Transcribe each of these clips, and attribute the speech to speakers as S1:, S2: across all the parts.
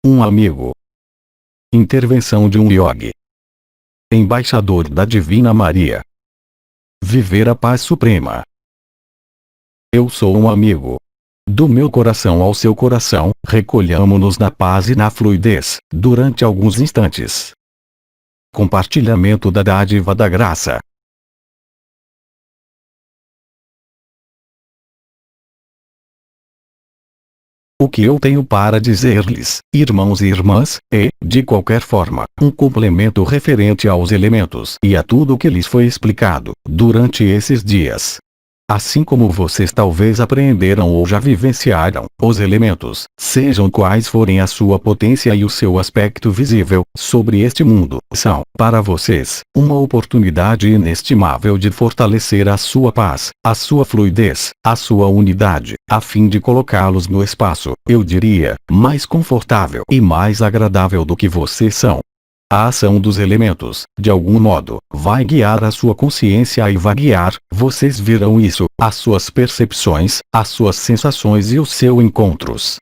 S1: Um amigo. Intervenção de um yogi. Embaixador da Divina Maria. Viver a paz suprema. Eu sou um amigo. Do meu coração ao seu coração, recolhamo-nos na paz e na fluidez, durante alguns instantes. Compartilhamento da dádiva da graça. O que eu tenho para dizer-lhes, irmãos e irmãs, é, de qualquer forma, um complemento referente aos elementos e a tudo o que lhes foi explicado, durante esses dias. Assim como vocês talvez apreenderam ou já vivenciaram, os elementos, sejam quais forem a sua potência e o seu aspecto visível, sobre este mundo, são, para vocês, uma oportunidade inestimável de fortalecer a sua paz, a sua fluidez, a sua unidade, a fim de colocá-los no espaço, eu diria, mais confortável e mais agradável do que vocês são. A ação dos elementos, de algum modo, vai guiar a sua consciência e vai guiar, vocês viram isso, as suas percepções, as suas sensações e os seus encontros.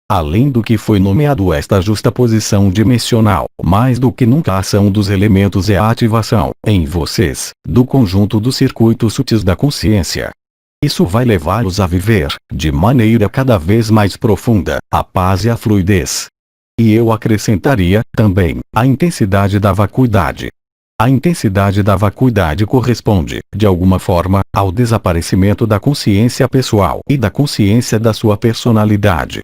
S1: Além do que foi nomeado esta justaposição dimensional, mais do que nunca a ação dos elementos é a ativação, em vocês, do conjunto dos circuitos sutis da consciência. Isso vai levá-los a viver, de maneira cada vez mais profunda, a paz e a fluidez. E eu acrescentaria, também, a intensidade da vacuidade. A intensidade da vacuidade corresponde, de alguma forma, ao desaparecimento da consciência pessoal e da consciência da sua personalidade.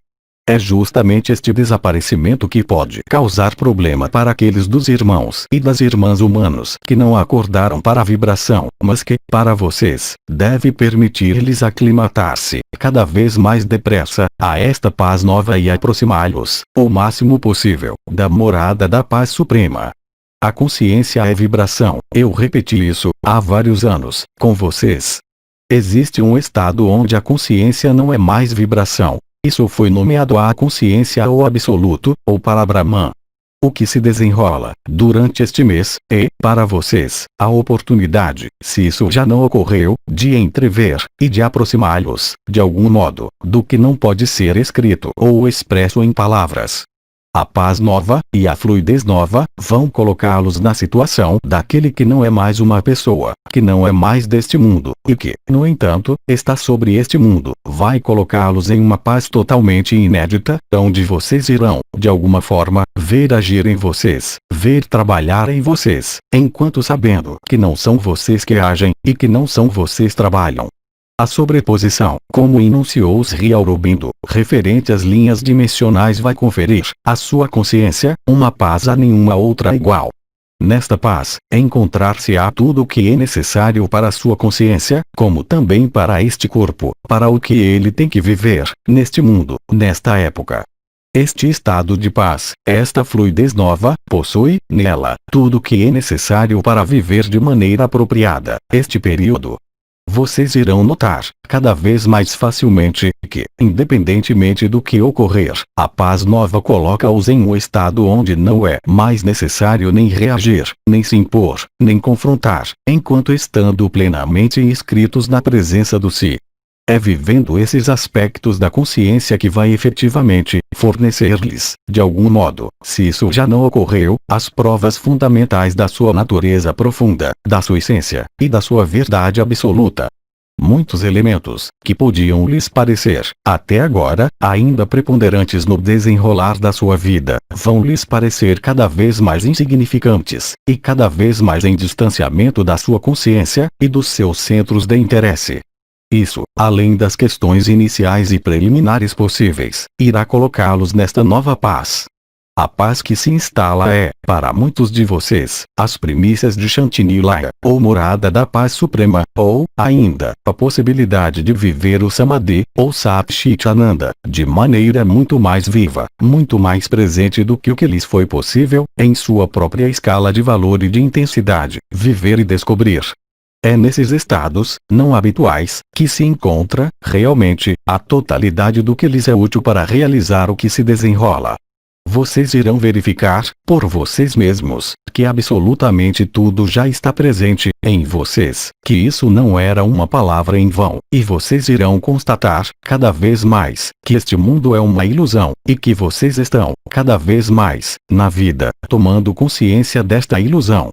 S1: É justamente este desaparecimento que pode causar problema para aqueles dos irmãos e das irmãs humanos que não acordaram para a vibração, mas que, para vocês, deve permitir-lhes aclimatar-se, cada vez mais depressa, a esta paz nova e aproximá-los, o máximo possível, da morada da paz suprema. A consciência é vibração, eu repeti isso, há vários anos, com vocês. Existe um estado onde a consciência não é mais vibração. Isso foi nomeado a consciência ou absoluto, ou para Brahman. O que se desenrola, durante este mês, é, para vocês, a oportunidade, se isso já não ocorreu, de entrever, e de aproximá-los, de algum modo, do que não pode ser escrito ou expresso em palavras. A paz nova, e a fluidez nova, vão colocá-los na situação daquele que não é mais uma pessoa, que não é mais deste mundo, e que, no entanto, está sobre este mundo, vai colocá-los em uma paz totalmente inédita, onde vocês irão, de alguma forma, ver agir em vocês, ver trabalhar em vocês, enquanto sabendo que não são vocês que agem, e que não são vocês trabalham. A sobreposição, como enunciou Sri Aurobindo, referente às linhas dimensionais vai conferir, à sua consciência, uma paz a nenhuma outra igual. Nesta paz, encontrar-se-á tudo o que é necessário para a sua consciência, como também para este corpo, para o que ele tem que viver, neste mundo, nesta época. Este estado de paz, esta fluidez nova, possui, nela, tudo o que é necessário para viver de maneira apropriada, este período. Vocês irão notar, cada vez mais facilmente, que, independentemente do que ocorrer, a paz nova coloca-os em um estado onde não é mais necessário nem reagir, nem se impor, nem confrontar, enquanto estando plenamente inscritos na presença do Si. É vivendo esses aspectos da consciência que vai efetivamente fornecer-lhes, de algum modo, se isso já não ocorreu, as provas fundamentais da sua natureza profunda, da sua essência, e da sua verdade absoluta. Muitos elementos, que podiam lhes parecer, até agora, ainda preponderantes no desenrolar da sua vida, vão lhes parecer cada vez mais insignificantes, e cada vez mais em distanciamento da sua consciência, e dos seus centros de interesse. Isso, além das questões iniciais e preliminares possíveis, irá colocá-los nesta nova paz. A paz que se instala é, para muitos de vocês, as primícias de Shantinilaya, ou morada da paz suprema, ou, ainda, a possibilidade de viver o Samadhi, ou Satchitananda, de maneira muito mais viva, muito mais presente do que o que lhes foi possível, em sua própria escala de valor e de intensidade, viver e descobrir. É nesses estados, não habituais, que se encontra, realmente, a totalidade do que lhes é útil para realizar o que se desenrola. Vocês irão verificar, por vocês mesmos, que absolutamente tudo já está presente em vocês, que isso não era uma palavra em vão, e vocês irão constatar, cada vez mais, que este mundo é uma ilusão, e que vocês estão, cada vez mais, na vida, tomando consciência desta ilusão.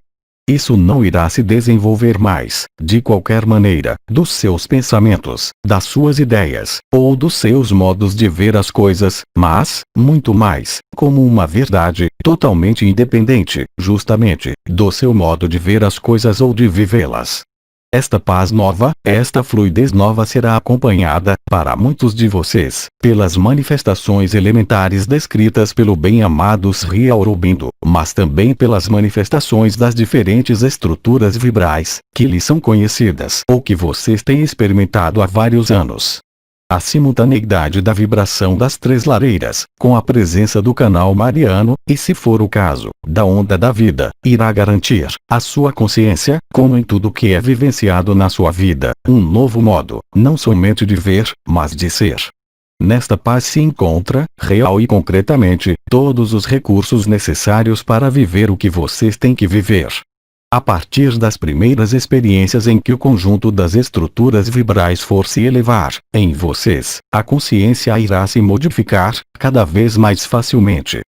S1: Isso não irá se desenvolver mais, de qualquer maneira, dos seus pensamentos, das suas ideias, ou dos seus modos de ver as coisas, mas, muito mais, como uma verdade, totalmente independente, justamente, do seu modo de ver as coisas ou de vivê-las. Esta paz nova, esta fluidez nova será acompanhada, para muitos de vocês, pelas manifestações elementares descritas pelo bem-amado Sri Aurobindo, mas também pelas manifestações das diferentes estruturas vibrais, que lhes são conhecidas ou que vocês têm experimentado há vários anos. A simultaneidade da vibração das três lareiras, com a presença do canal mariano, e se for o caso, da onda da vida, irá garantir, à sua consciência, como em tudo que é vivenciado na sua vida, um novo modo, não somente de ver, mas de ser. Nesta paz se encontra, real e concretamente, todos os recursos necessários para viver o que vocês têm que viver. A partir das primeiras experiências em que o conjunto das estruturas vibrais for se elevar, em vocês, a consciência irá se modificar, cada vez mais facilmente.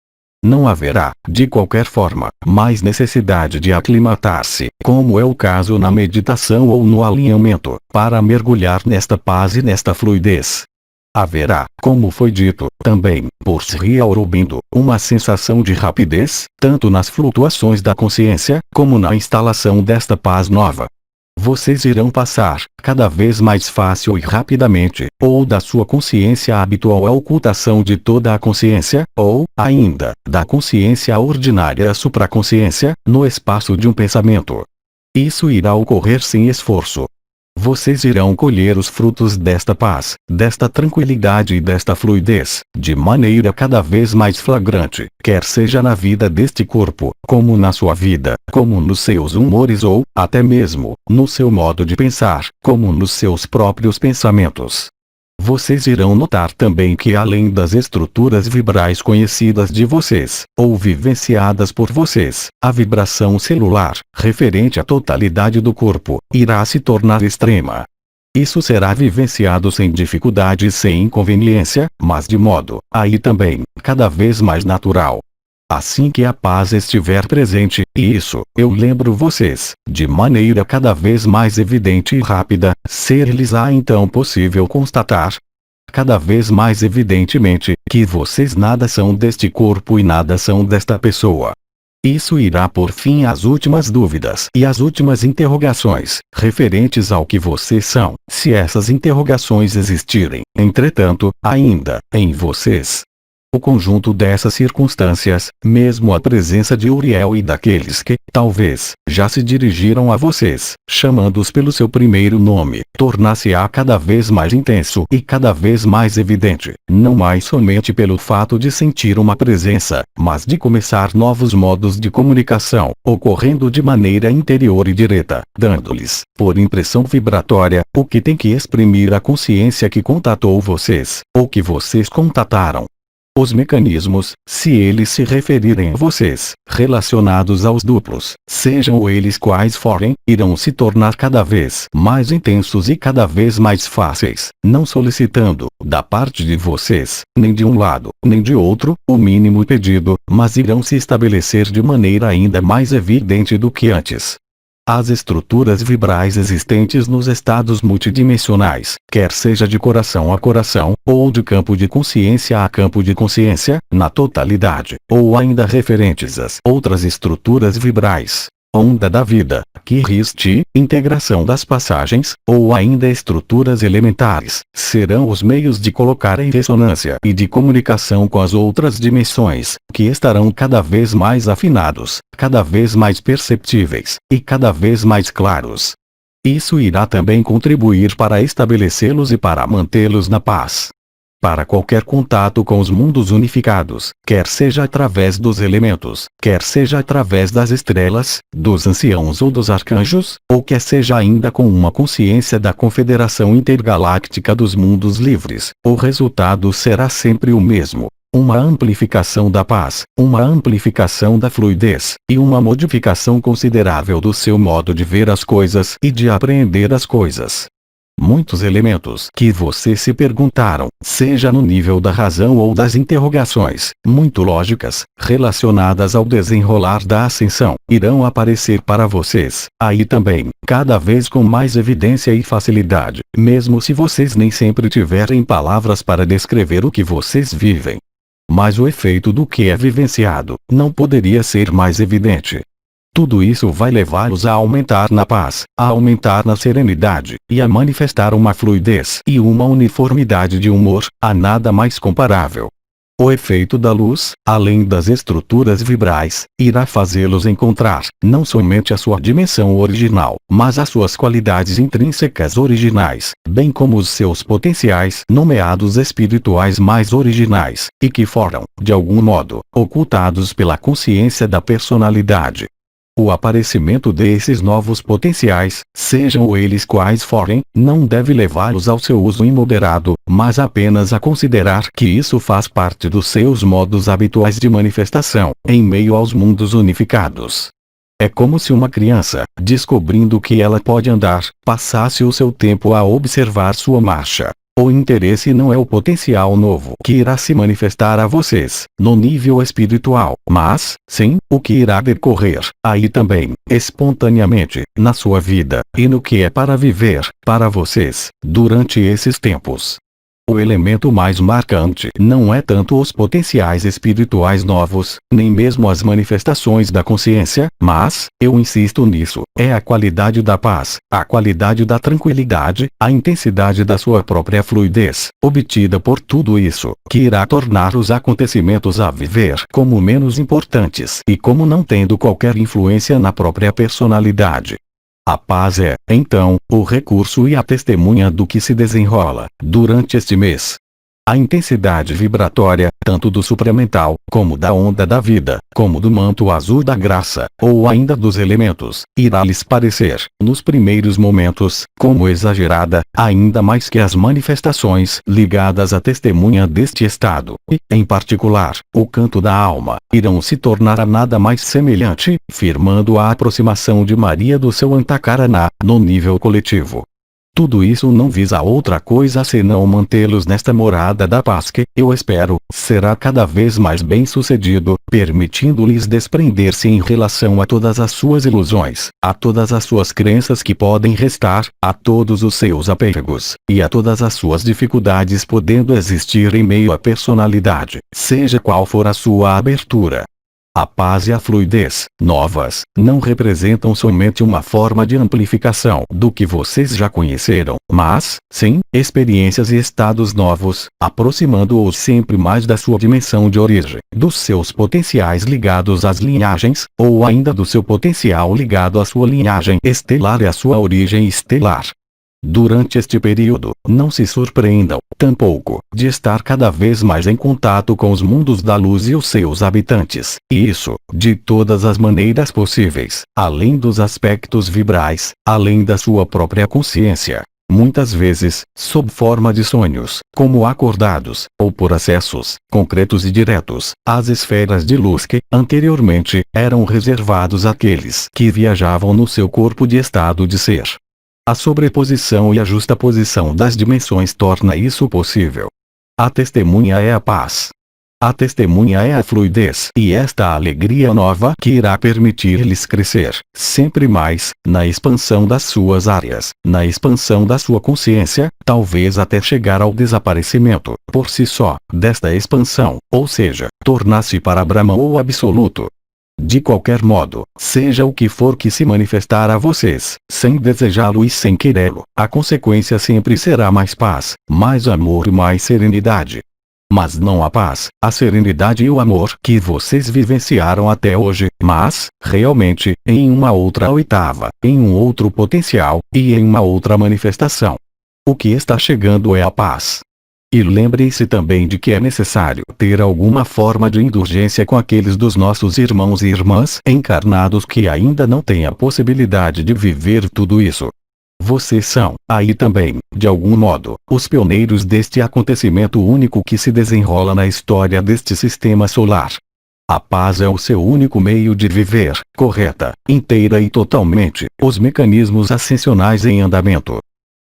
S1: Não haverá, de qualquer forma, mais necessidade de aclimatar-se, como é o caso na meditação ou no alinhamento, para mergulhar nesta paz e nesta fluidez. Haverá, como foi dito, também, por Sri Aurobindo, uma sensação de rapidez, tanto nas flutuações da consciência, como na instalação desta paz nova. Vocês irão passar, cada vez mais fácil e rapidamente, ou da sua consciência habitual à ocultação de toda a consciência, ou, ainda, da consciência ordinária à supraconsciência, no espaço de um pensamento. Isso irá ocorrer sem esforço. Vocês irão colher os frutos desta paz, desta tranquilidade e desta fluidez, de maneira cada vez mais flagrante, quer seja na vida deste corpo, como na sua vida, como nos seus humores ou, até mesmo, no seu modo de pensar, como nos seus próprios pensamentos. Vocês irão notar também que além das estruturas vibrais conhecidas de vocês, ou vivenciadas por vocês, a vibração celular, referente à totalidade do corpo, irá se tornar extrema. Isso será vivenciado sem dificuldade e sem inconveniência, mas de modo, aí também, cada vez mais natural. Assim que a paz estiver presente, e isso, eu lembro vocês, de maneira cada vez mais evidente e rápida, ser-lhes-á então possível constatar, cada vez mais evidentemente, que vocês nada são deste corpo e nada são desta pessoa. Isso irá pôr fim às últimas dúvidas e às últimas interrogações, referentes ao que vocês são, se essas interrogações existirem, entretanto, ainda, em vocês. O conjunto dessas circunstâncias, mesmo a presença de Uriel e daqueles que, talvez, já se dirigiram a vocês, chamando-os pelo seu primeiro nome, tornar-se-á cada vez mais intenso e cada vez mais evidente, não mais somente pelo fato de sentir uma presença, mas de começar novos modos de comunicação, ocorrendo de maneira interior e direta, dando-lhes, por impressão vibratória, o que tem que exprimir a consciência que contatou vocês, ou que vocês contataram. Os mecanismos, se eles se referirem a vocês, relacionados aos duplos, sejam eles quais forem, irão se tornar cada vez mais intensos e cada vez mais fáceis, não solicitando, da parte de vocês, nem de um lado, nem de outro, o mínimo pedido, mas irão se estabelecer de maneira ainda mais evidente do que antes. As estruturas vibrais existentes nos estados multidimensionais, quer seja de coração a coração, ou de campo de consciência a campo de consciência, na totalidade, ou ainda referentes às outras estruturas vibrais, onda da vida, Kirristi, integração das passagens, ou ainda estruturas elementares, serão os meios de colocar em ressonância e de comunicação com as outras dimensões, que estarão cada vez mais afinados, cada vez mais perceptíveis, e cada vez mais claros. Isso irá também contribuir para estabelecê-los e para mantê-los na paz. Para qualquer contato com os mundos unificados, quer seja através dos elementos, quer seja através das estrelas, dos anciãos ou dos arcanjos, ou quer seja ainda com uma consciência da Confederação Intergaláctica dos Mundos Livres, o resultado será sempre o mesmo. uma amplificação da paz, uma amplificação da fluidez, e uma modificação considerável do seu modo de ver as coisas e de apreender as coisas. Muitos elementos que vocês se perguntaram, seja no nível da razão ou das interrogações, muito lógicas, relacionadas ao desenrolar da ascensão, irão aparecer para vocês, aí também, cada vez com mais evidência e facilidade, mesmo se vocês nem sempre tiverem palavras para descrever o que vocês vivem. Mas o efeito do que é vivenciado, não poderia ser mais evidente. Tudo isso vai levá-los a aumentar na paz, a aumentar na serenidade, e a manifestar uma fluidez e uma uniformidade de humor, a nada mais comparável. O efeito da luz, além das estruturas vibrais, irá fazê-los encontrar, não somente a sua dimensão original, mas as suas qualidades intrínsecas originais, bem como os seus potenciais nomeados espirituais mais originais, e que foram, de algum modo, ocultados pela consciência da personalidade. O aparecimento desses novos potenciais, sejam eles quais forem, não deve levá-los ao seu uso imoderado, mas apenas a considerar que isso faz parte dos seus modos habituais de manifestação, em meio aos mundos unificados. É como se uma criança, descobrindo que ela pode andar, passasse o seu tempo a observar sua marcha. O interesse não é o potencial novo que irá se manifestar a vocês, no nível espiritual, mas, sim, o que irá decorrer, aí também, espontaneamente, na sua vida, e no que é para viver, para vocês, durante esses tempos. O elemento mais marcante não é tanto os potenciais espirituais novos, nem mesmo as manifestações da consciência, mas, eu insisto nisso, é a qualidade da paz, a qualidade da tranquilidade, a intensidade da sua própria fluidez, obtida por tudo isso, que irá tornar os acontecimentos a viver como menos importantes e como não tendo qualquer influência na própria personalidade. A paz é, então, o recurso e a testemunha do que se desenrola, durante este mês. A intensidade vibratória, tanto do supramental, como da onda da vida, como do manto azul da graça, ou ainda dos elementos, irá lhes parecer, nos primeiros momentos, como exagerada, ainda mais que as manifestações ligadas à testemunha deste estado, e, em particular, o canto da alma, irão se tornar a nada mais semelhante, firmando a aproximação de Maria do seu Antakarana, no nível coletivo. Tudo isso não visa outra coisa senão mantê-los nesta morada da paz que, eu espero, será cada vez mais bem sucedido, permitindo-lhes desprender-se em relação a todas as suas ilusões, a todas as suas crenças que podem restar, a todos os seus apegos, e a todas as suas dificuldades podendo existir em meio à personalidade, seja qual for a sua abertura. A paz e a fluidez, novas, não representam somente uma forma de amplificação do que vocês já conheceram, mas, sim, experiências e estados novos, aproximando-os sempre mais da sua dimensão de origem, dos seus potenciais ligados às linhagens, ou ainda do seu potencial ligado à sua linhagem estelar e à sua origem estelar. Durante este período, não se surpreendam, tampouco, de estar cada vez mais em contato com os mundos da luz e os seus habitantes, e isso, de todas as maneiras possíveis, além dos aspectos vibrais, além da sua própria consciência. Muitas vezes, sob forma de sonhos, como acordados, ou por acessos, concretos e diretos, às esferas de luz que, anteriormente, eram reservados àqueles que viajavam no seu corpo de estado de ser. A sobreposição e a justaposição das dimensões torna isso possível. A testemunha é a paz. A testemunha é a fluidez e esta alegria nova que irá permitir-lhes crescer, sempre mais, na expansão das suas áreas, na expansão da sua consciência, talvez até chegar ao desaparecimento, por si só, desta expansão, ou seja, tornar-se para Brahman ou absoluto. De qualquer modo, seja o que for que se manifestar a vocês, sem desejá-lo e sem querê-lo, a consequência sempre será mais paz, mais amor e mais serenidade. Mas não a paz, a serenidade e o amor que vocês vivenciaram até hoje, mas, realmente, em uma outra oitava, em um outro potencial, e em uma outra manifestação. O que está chegando é a paz. E lembrem-se também de que é necessário ter alguma forma de indulgência com aqueles dos nossos irmãos e irmãs encarnados que ainda não têm a possibilidade de viver tudo isso. Vocês são, aí também, de algum modo, os pioneiros deste acontecimento único que se desenrola na história deste sistema solar. A paz é o seu único meio de viver, correta, inteira e totalmente, os mecanismos ascensionais em andamento.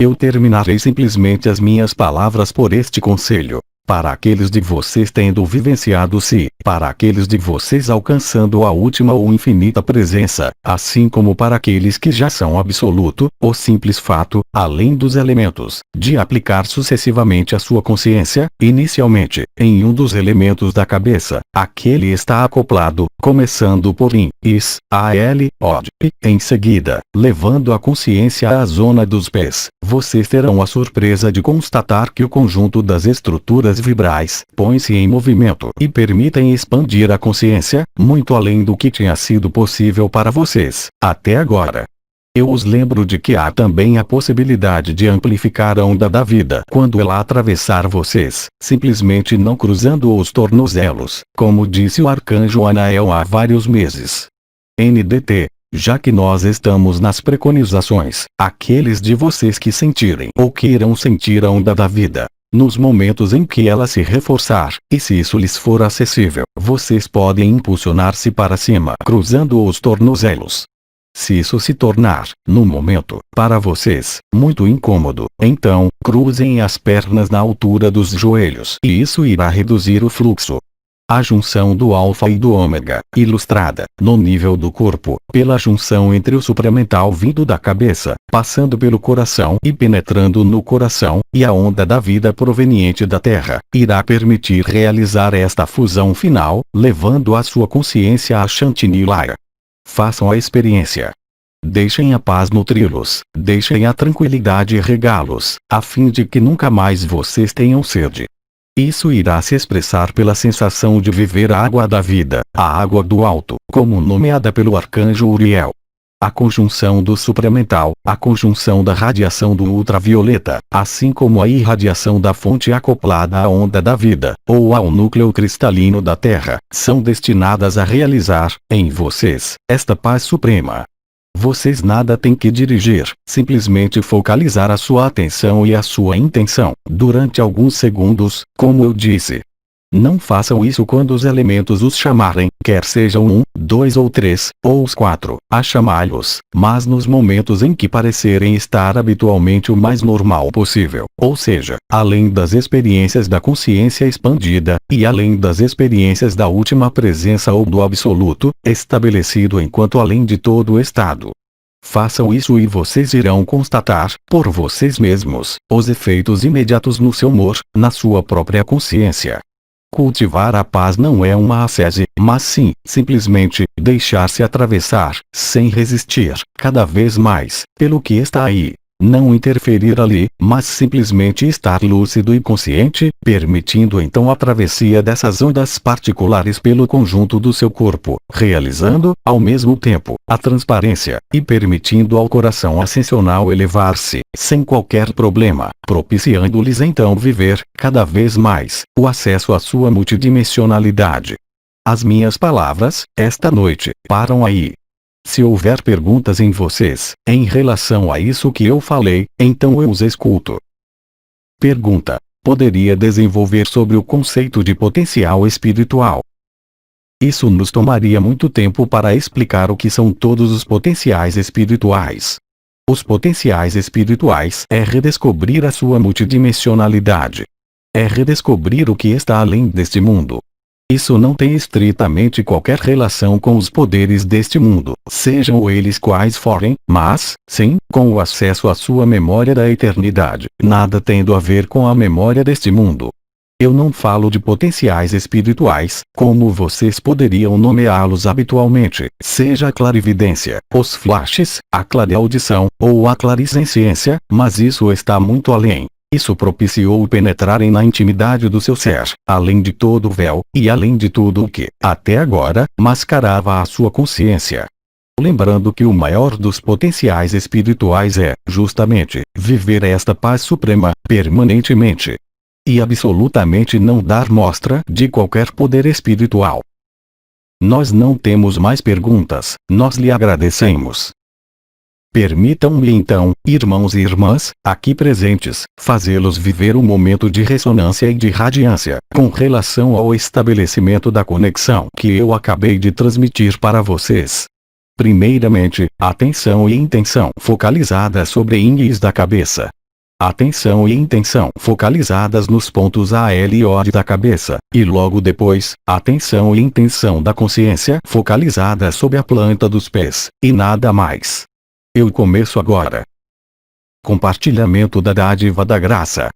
S1: Eu terminarei simplesmente as minhas palavras por este conselho. Para aqueles de vocês tendo vivenciado-se, para aqueles de vocês alcançando a última ou infinita presença, assim como para aqueles que já são absoluto, o simples fato, além dos elementos, de aplicar sucessivamente a sua consciência, inicialmente, em um dos elementos da cabeça, aquele está acoplado, começando por in, is, al, od, e, em seguida, levando a consciência à zona dos pés, vocês terão a surpresa de constatar que o conjunto das estruturas vibrais põe-se em movimento e permitem expandir a consciência, muito além do que tinha sido possível para vocês, até agora. Eu os lembro de que há também a possibilidade de amplificar a onda da vida quando ela atravessar vocês, simplesmente não cruzando os tornozelos, como disse o arcanjo Anael há vários meses. NDT. Já que nós estamos nas preconizações, aqueles de vocês que sentirem ou queiram sentir a onda da vida, nos momentos em que ela se reforçar, e se isso lhes for acessível, vocês podem impulsionar-se para cima, cruzando os tornozelos. Se isso se tornar, no momento, para vocês, muito incômodo, então, cruzem as pernas na altura dos joelhos e isso irá reduzir o fluxo. A junção do alfa e do ômega, ilustrada, no nível do corpo, pela junção entre o supramental vindo da cabeça, passando pelo coração e penetrando no coração, e a onda da vida proveniente da Terra, irá permitir realizar esta fusão final, levando a sua consciência a Chantilly-Laya. Façam a experiência. Deixem a paz nutri-los, deixem a tranquilidade regá-los, a fim de que nunca mais vocês tenham sede. Isso irá se expressar pela sensação de viver a água da vida, a água do alto, como nomeada pelo arcanjo Uriel. A conjunção do supramental, a conjunção da radiação do ultravioleta, assim como a irradiação da fonte acoplada à onda da vida, ou ao núcleo cristalino da Terra, são destinadas a realizar, em vocês, esta paz suprema. Vocês nada têm que dirigir, simplesmente focalizar a sua atenção e a sua intenção, durante alguns segundos, como eu disse. Não façam isso quando os elementos os chamarem, quer sejam 1, 2 ou 3, ou os 4, a chamá-los, mas nos momentos em que parecerem estar habitualmente o mais normal possível, ou seja, além das experiências da consciência expandida, e além das experiências da última presença ou do absoluto, estabelecido enquanto além de todo o estado. Façam isso e vocês irão constatar, por vocês mesmos, os efeitos imediatos no seu humor, na sua própria consciência. Cultivar a paz não é uma ascese, mas sim, simplesmente, deixar-se atravessar, sem resistir, cada vez mais, pelo que está aí. Não interferir ali, mas simplesmente estar lúcido e consciente, permitindo então a travessia dessas ondas particulares pelo conjunto do seu corpo, realizando, ao mesmo tempo, a transparência, e permitindo ao coração ascensional elevar-se, sem qualquer problema, propiciando-lhes então viver, cada vez mais, o acesso à sua multidimensionalidade. As minhas palavras, esta noite, param aí. Se houver perguntas em vocês, em relação a isso que eu falei, então eu os escuto. Pergunta: poderia desenvolver sobre o conceito de potencial espiritual? Isso nos tomaria muito tempo para explicar o que são todos os potenciais espirituais. Os potenciais espirituais é redescobrir a sua multidimensionalidade. É redescobrir o que está além deste mundo. Isso não tem estritamente qualquer relação com os poderes deste mundo, sejam eles quais forem, mas, sim, com o acesso à sua memória da eternidade, nada tendo a ver com a memória deste mundo. Eu não falo de potenciais espirituais, como vocês poderiam nomeá-los habitualmente, seja a clarividência, os flashes, a clareaudição, ou a clarissenciência, mas isso está muito além. Isso propiciou penetrarem na intimidade do seu ser, além de todo o véu, e além de tudo o que, até agora, mascarava a sua consciência. Lembrando que o maior dos potenciais espirituais é, justamente, viver esta paz suprema, permanentemente. E absolutamente não dar mostra de qualquer poder espiritual. Nós não temos mais perguntas, nós lhe agradecemos. Permitam-me então, irmãos e irmãs, aqui presentes, fazê-los viver um momento de ressonância e de radiância, com relação ao estabelecimento da conexão que eu acabei de transmitir para vocês. Primeiramente, atenção e intenção focalizadas sobre índices da cabeça. Atenção e intenção focalizadas nos pontos A, L e O da cabeça, e logo depois, atenção e intenção da consciência focalizada sobre a planta dos pés, e nada mais. Eu começo agora. Compartilhamento da dádiva da graça.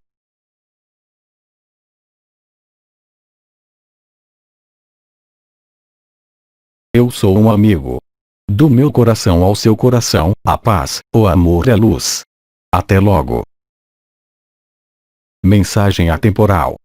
S1: Eu sou um amigo. Do meu coração ao seu coração, a paz, o amor e a luz. Até logo. Mensagem atemporal.